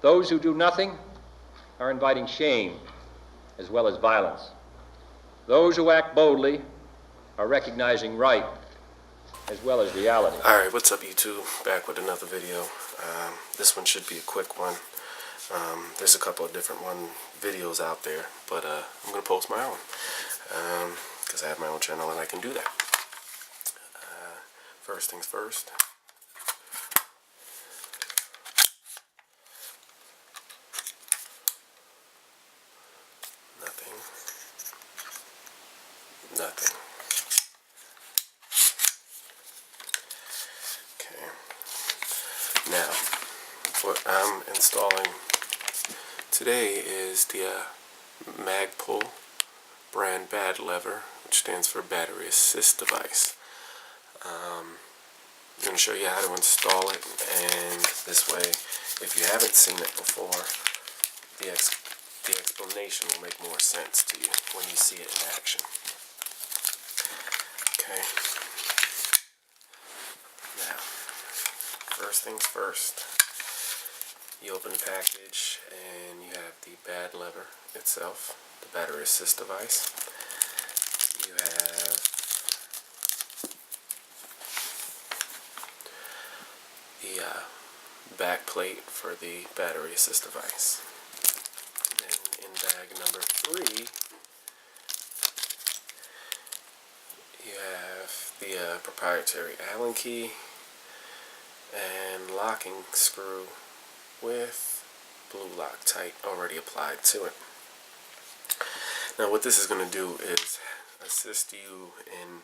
Those who do nothing are inviting shame as well as violence. Those who act boldly are recognizing right as well as reality. Alright, what's up YouTube? Back with another video. This one should be a quick one. There's a couple of different videos out there, but I'm going to post my own because I have my own channel and I can do that. First things first. Nothing. Okay. Now, what I'm installing today is the MagPul B.A.D lever, which stands for Battery Assist Device. I'm going to show you how to install it, and this way, if you haven't seen it before, the explanation will make more sense to you when you see it in action. Okay. Now, first things first. You open the package and you have the B.A.D lever itself, the battery assist device. You have the back plate for the battery assist device. Then in bag number 3, you have the proprietary Allen key and locking screw with blue Loctite already applied to it. Now what this is going to do is assist you in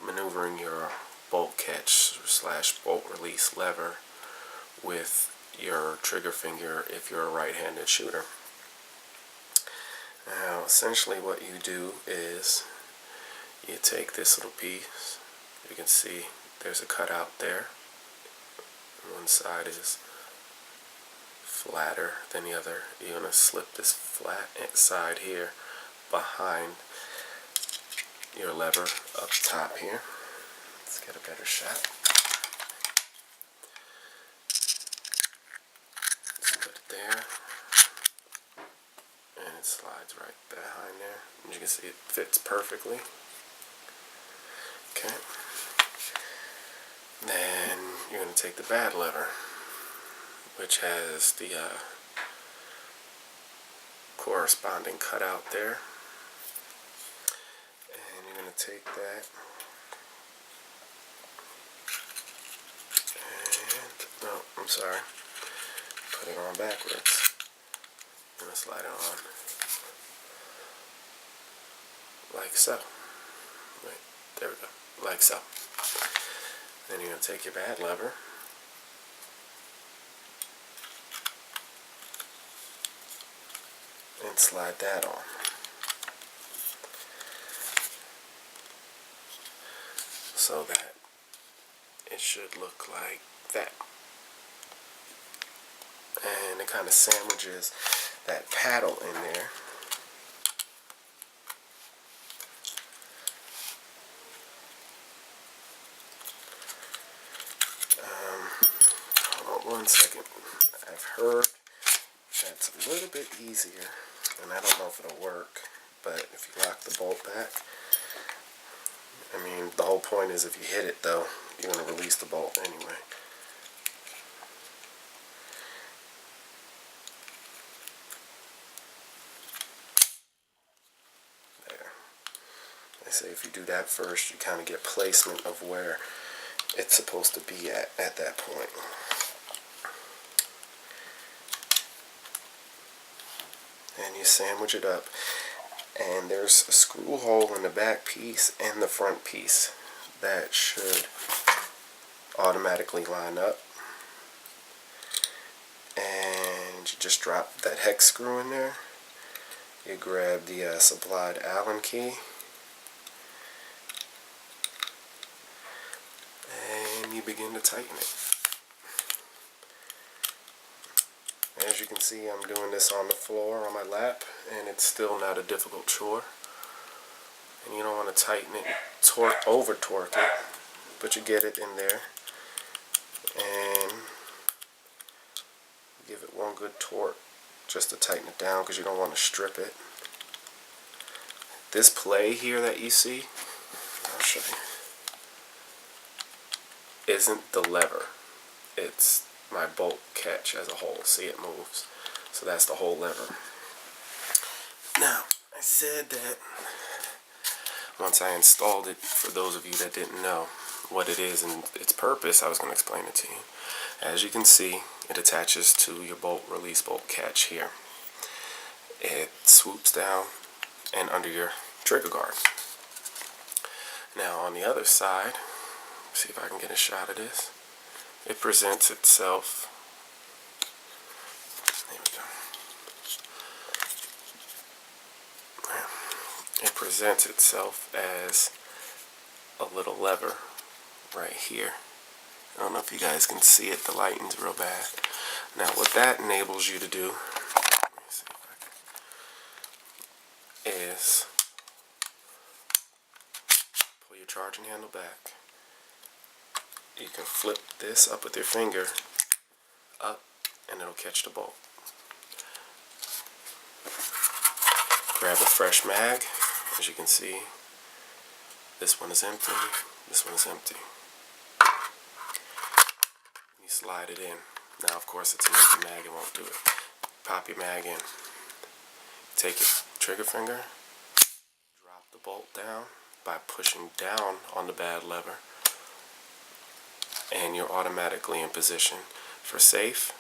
maneuvering your bolt catch / bolt release lever with your trigger finger if you're a right-handed shooter. Now essentially what you do is you take this little piece. You can see there's a cutout there. One side is flatter than the other. You're going to slip this flat side here behind your lever up top here. Let's get a better shot. Just put it there, and it slides right behind there. As you can see, it fits perfectly. Okay. Then you're going to take the B.A.D lever, which has the corresponding cutout there, and you're going to take that and, no, I'm sorry, put it on backwards. I'm going to slide it on like so. Right, there we go, like so. Then you're going to take your B.A.D lever and slide that on. So that it should look like that. And it kind of sandwiches that paddle in there. One second. I've heard that's a little bit easier, and I don't know if it'll work, but if you lock the bolt back, I mean, the whole point is if you hit it though, you're going to release the bolt anyway. There. I say if you do that first, you kind of get placement of where it's supposed to be at that point. And you sandwich it up, and there's a screw hole in the back piece and the front piece that should automatically line up, and you just drop that hex screw in there. You grab the supplied Allen key and you begin to tighten it. As you can see, I'm doing this on the floor on my lap, and it's still not a difficult chore. And you don't want to tighten it, over torque it, but you get it in there. And give it one good torque just to tighten it down because you don't want to strip it. This play here that you see, I'll show you, isn't the lever. It's my bolt catch as a whole. See, it moves. So that's the whole lever. Now, I said that once I installed it, for those of you that didn't know what it is and its purpose, I was going to explain it to you. As you can see, it attaches to your bolt release bolt catch here. It swoops down and under your trigger guard. Now on the other side, see if I can get a shot of this. It presents itself, there we go. It presents itself as a little lever right here. I don't know if you guys can see it, the lighting's real bad. Now what that enables you to do, let me see if I can, is pull your charging handle back. You can flip this up with your finger, up, and it'll catch the bolt. Grab a fresh mag. As you can see, this one is empty, this one is empty. You slide it in. Now of course it's an empty mag, it won't do it. Pop your mag in. Take your trigger finger, drop the bolt down by pushing down on the bad lever, and you're automatically in position for safe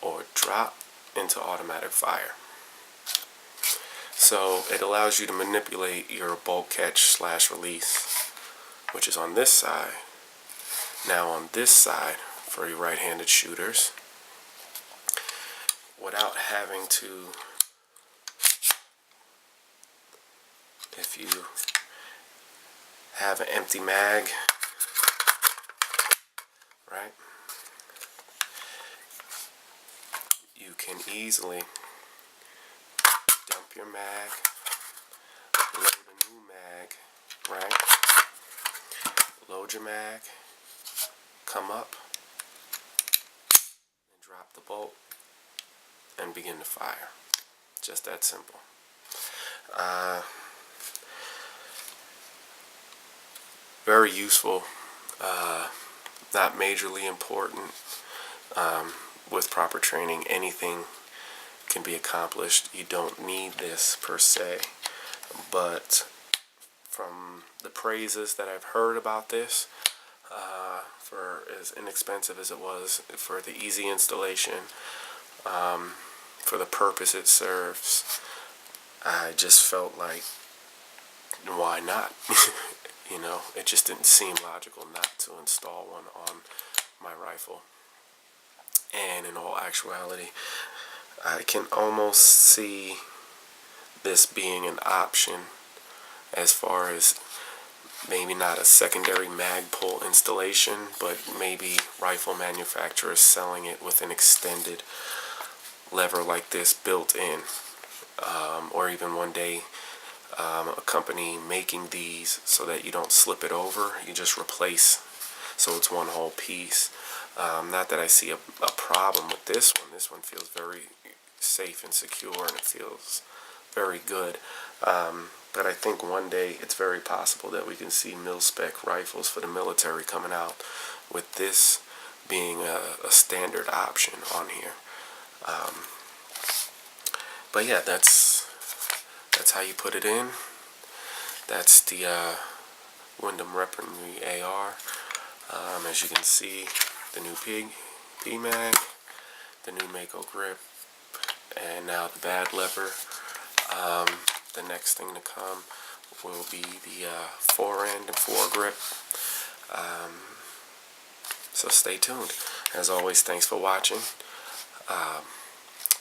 or drop into automatic fire. So it allows you to manipulate your bolt catch slash release, which is on this side. Now on this side, for your right-handed shooters, without having to, if you have an empty mag, right, you can easily dump your mag, load a new mag, right, load your mag, come up, and drop the bolt, and begin to fire. Just that simple. Very useful, not majorly important. With proper training, anything can be accomplished. You don't need this per se, but from the praises that I've heard about this, for as inexpensive as it was, for the easy installation, for the purpose it serves, I just felt like, why not? You know, it just didn't seem logical not to install one on my rifle. And in all actuality, I can almost see this being an option as far as maybe not a secondary MagPul installation, but maybe rifle manufacturers selling it with an extended lever like this built in, or even one day a company making these so that you don't slip it over, you just replace so it's one whole piece. Not that I see a problem with this one. This one feels very safe and secure, and it feels very good. But I think one day it's very possible that we can see mil-spec rifles for the military coming out with this being a standard option on here. But yeah, that's how you put it in. That's the Windham Weaponry AR. As you can see, the new P-Mag, the new Mako grip, and now the bad lever. The next thing to come will be the fore-end and foregrip. So stay tuned. As always, thanks for watching.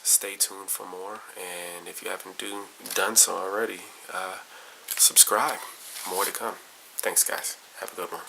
Stay tuned for more, and if you haven't done so already, subscribe. More to come. Thanks, guys. Have a good one.